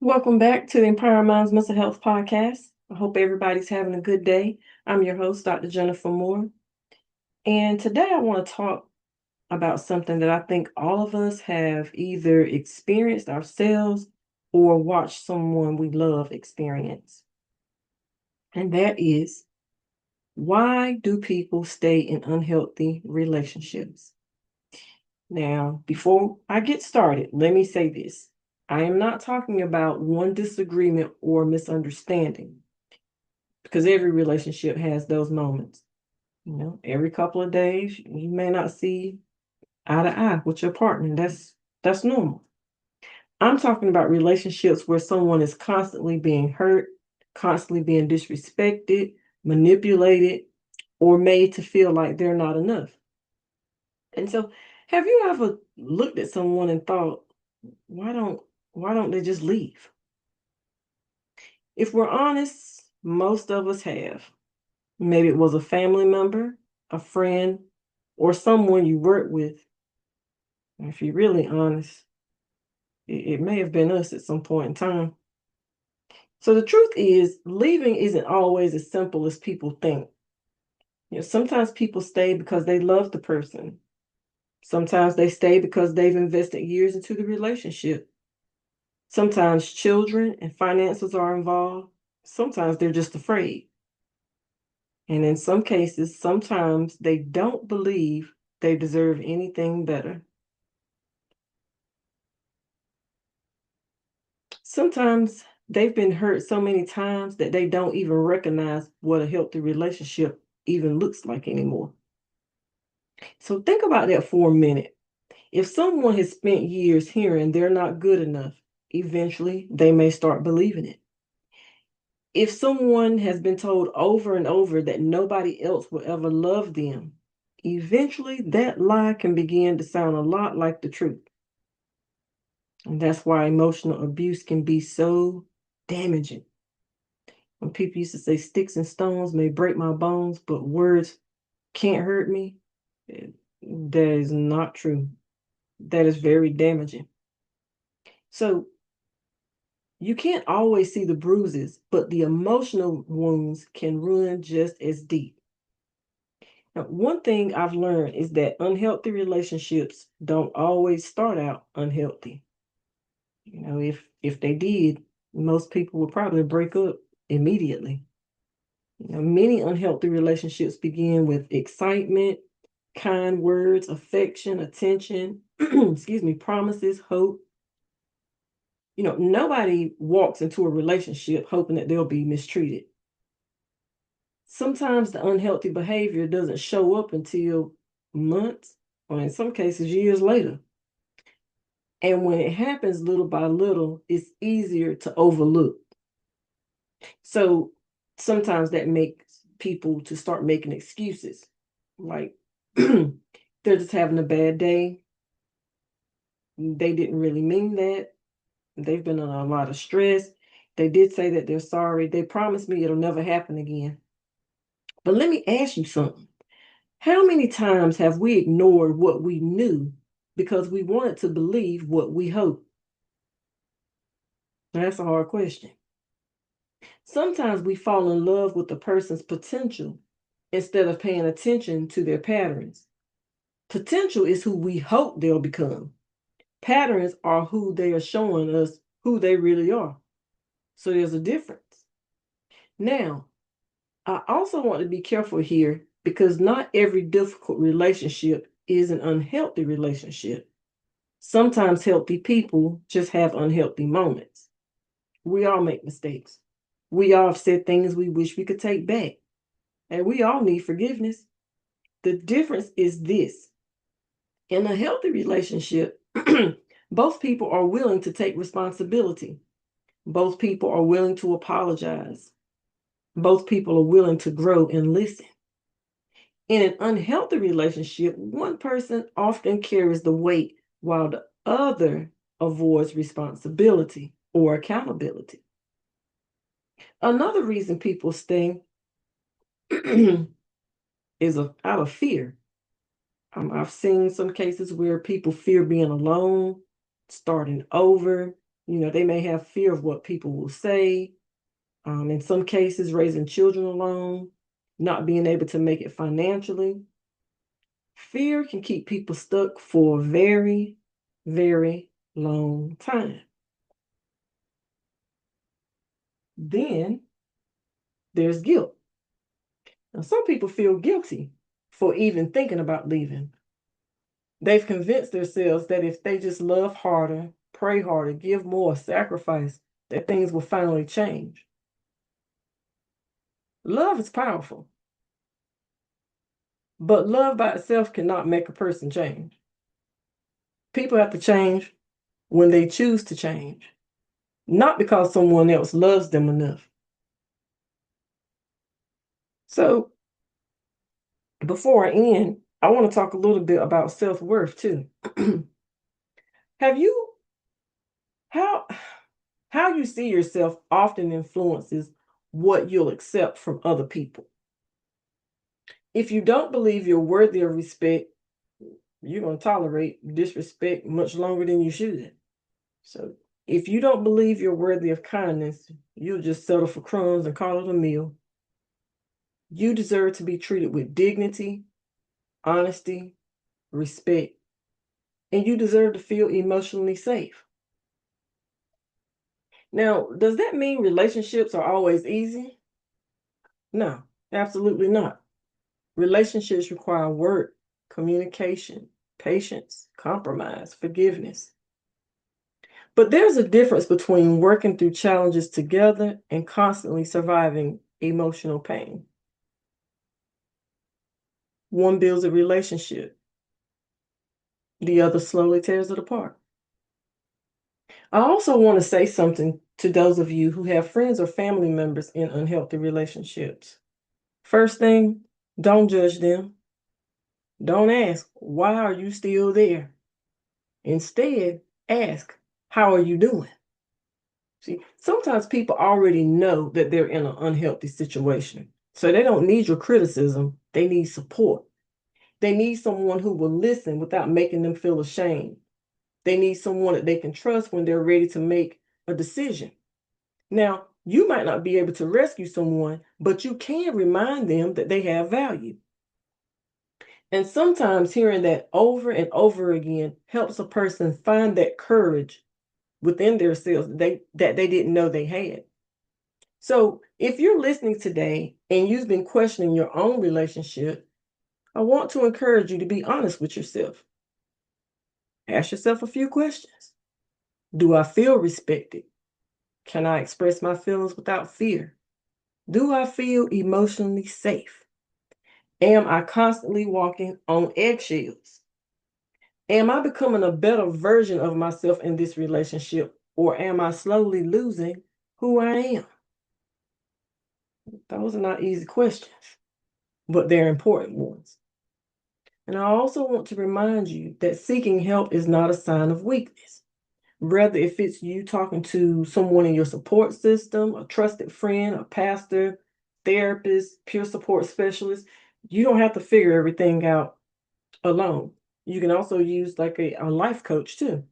Welcome back to the Empower Minds Mental Health Podcast. I hope everybody's having a good day. I'm your host, Dr. Jennifer Moore. And today I want to talk about something that I think all of us have either experienced ourselves or watched someone we love experience. And that is, why do people stay in unhealthy relationships? Now, before I get started, let me say this. I am not talking about one disagreement or misunderstanding, because every relationship has those moments. Every couple of days, you may not see eye to eye with your partner. That's normal. I'm talking about relationships where someone is constantly being hurt, constantly being disrespected, manipulated, or made to feel like they're not enough. And so, have you ever looked at someone and thought, why don't why don't they just leave? If we're honest, most of us have. Maybe it was a family member, a friend, or someone you work with. And if you're really honest, it may have been us at some point in time. So the truth is, leaving isn't always as simple as people think. Sometimes people stay because they love the person. Sometimes they stay because they've invested years into the relationship. Sometimes children and finances are involved. Sometimes they're just afraid. And in some cases, sometimes they don't believe they deserve anything better. Sometimes they've been hurt so many times that they don't even recognize what a healthy relationship even looks like anymore. So think about that for a minute. If someone has spent years hearing they're not good enough, eventually they may start believing it. If someone has been told over and over that nobody else will ever love them, eventually that lie can begin to sound a lot like the truth. And that's why emotional abuse can be so damaging. When people used to say sticks and stones may break my bones, but words can't hurt me, that is not true. That is very damaging. So you can't always see the bruises, but the emotional wounds can run just as deep. Now, one thing I've learned is that unhealthy relationships don't always start out unhealthy. If they did, most people would probably break up immediately. Many unhealthy relationships begin with excitement, kind words, affection, attention, excuse me, promises, hope. Nobody walks into a relationship hoping that they'll be mistreated. Sometimes the unhealthy behavior doesn't show up until months, or in some cases, years later. And when it happens little by little, it's easier to overlook. So sometimes that makes people to start making excuses. Like they're just having a bad day. They didn't really mean that. They've been under a lot of stress. They did say that they're sorry. They promised me it'll never happen again. But let me ask you something. How many times have we ignored what we knew because we wanted to believe what we hoped? Now, that's a hard question. Sometimes we fall in love with the person's potential instead of paying attention to their patterns. Potential is who we hope they'll become. Patterns are who they are showing us who they really are. So there's a difference. Now, I also want to be careful here because not every difficult relationship is an unhealthy relationship. Sometimes healthy people just have unhealthy moments. We all make mistakes. We all have said things we wish we could take back. And we all need forgiveness. The difference is this: in a healthy relationship, both people are willing to take responsibility. Both people are willing to apologize. Both people are willing to grow and listen. In an unhealthy relationship, one person often carries the weight while the other avoids responsibility or accountability. Another reason people stay is out of fear. I've seen some cases where people fear being alone, starting over, They may have fear of what people will say. In some cases, raising children alone, not being able to make it financially. Fear can keep people stuck for a very, very long time. Then there's guilt. Now, some people feel guilty for even thinking about leaving. They've convinced themselves that if they just love harder, pray harder, give more, sacrifice, that things will finally change. Love is powerful, but love by itself cannot make a person change. People have to change when they choose to change, not because someone else loves them enough. So, before I end, I want to talk a little bit about self-worth too. Have you how how you see yourself often influences what you'll accept from other people. If you don't believe you're worthy of respect, you're going to tolerate disrespect much longer than you should. So, if you don't believe you're worthy of kindness, you'll just settle for crumbs and call it a meal. You deserve to be treated with dignity, honesty, respect, and you deserve to feel emotionally safe. Now, does that mean relationships are always easy? No, absolutely not. Relationships require work, communication, patience, compromise, forgiveness. But there's a difference between working through challenges together and constantly surviving emotional pain. One builds a relationship, the other slowly tears it apart. I also want to say something to those of you who have friends or family members in unhealthy relationships. First thing, don't judge them. Don't ask, why are you still there? Instead, ask, how are you doing? See, sometimes people already know that they're in an unhealthy situation. So they don't need your criticism, they need support. They need someone who will listen without making them feel ashamed. They need someone that they can trust when they're ready to make a decision. Now, you might not be able to rescue someone, but you can remind them that they have value. And sometimes hearing that over and over again helps a person find that courage within themselves that they didn't know they had. So if you're listening today and you've been questioning your own relationship, I want to encourage you to be honest with yourself. Ask yourself a few questions. Do I feel respected? Can I express my feelings without fear? Do I feel emotionally safe? Am I constantly walking on eggshells? Am I becoming a better version of myself in this relationship, or am I slowly losing who I am? Those are not easy questions, but they're important ones. And I also want to remind you that seeking help is not a sign of weakness. Rather, if it's you talking to someone in your support system, a trusted friend, a pastor, therapist, peer support specialist, you don't have to figure everything out alone. You can also use like a life coach too.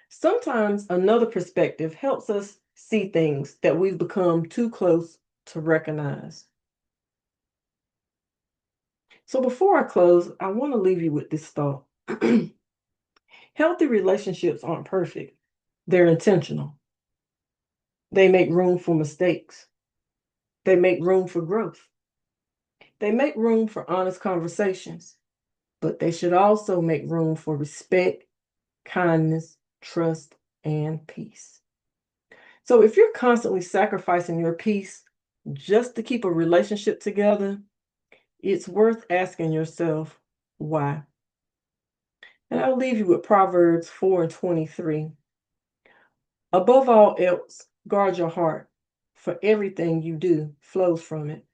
Sometimes another perspective helps us see things that we've become too close to recognize. So before I close, I want to leave you with this thought. Healthy relationships aren't perfect, they're intentional. They make room for mistakes, they make room for growth, they make room for honest conversations, but they should also make room for respect, kindness, trust, and peace. So if you're constantly sacrificing your peace just to keep a relationship together, it's worth asking yourself why. And I'll leave you with Proverbs 4:23. Above all else, guard your heart, for everything you do flows from it.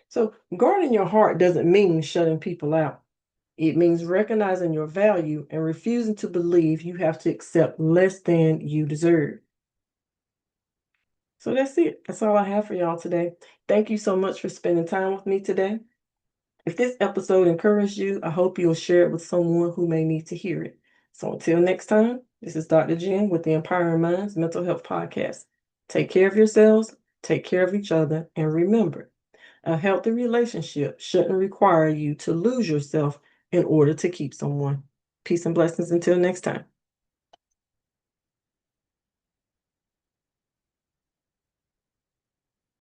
So, guarding your heart doesn't mean shutting people out. It means recognizing your value and refusing to believe you have to accept less than you deserve. So that's it. That's all I have for y'all today. Thank you so much for spending time with me today. If this episode encouraged you, I hope you'll share it with someone who may need to hear it. So until next time, This is Dr. Jen with the Empowering Minds Mental Health Podcast. Take care of yourselves, take care of each other, and remember, a healthy relationship shouldn't require you to lose yourself in order to keep someone. Peace and blessings until next time.